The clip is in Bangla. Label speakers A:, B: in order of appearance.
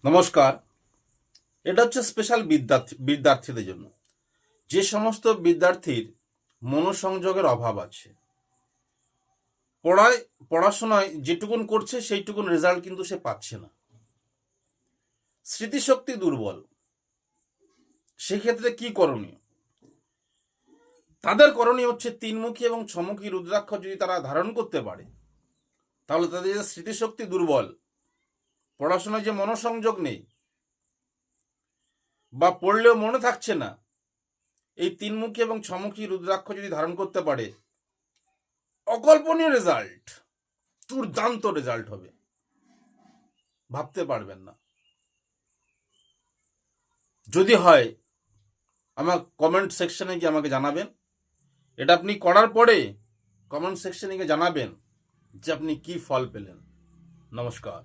A: নমস্কার। এটা হচ্ছে স্পেশাল বিদ্যার্থীদের জন্য। যে সমস্ত বিদ্যার্থীর মনোসংযোগের অভাব আছে, পড়াশোনায় যেটুকুন করছে সেইটুকুন রেজাল্ট কিন্তু সে পাচ্ছে না, স্মৃতিশক্তি দুর্বল, সেক্ষেত্রে কি করণীয়? তাদের করণীয় হচ্ছে তিনমুখী এবং ছমুখী রুদ্রাক্ষ যদি তারা ধারণ করতে পারে, তাহলে তাদের যে স্মৃতিশক্তি দুর্বল, পড়াশোনায় যে মনোসংযোগ নেই বা পড়লেও মনে থাকছে না, এই তিনমুখী এবং ছমুখী রুদ্রাক্ষ যদি ধারণ করতে পারে, অকল্পনীয় রেজাল্ট, দুর্দান্ত রেজাল্ট হবে, ভাবতে পারবেন না। যদি হয় আমার কমেন্ট সেকশনে গিয়ে আমাকে জানাবেন। এটা আপনি করার পরে কমেন্ট সেকশনে গিয়ে জানাবেন যে আপনি কি ফল পেলেন। নমস্কার।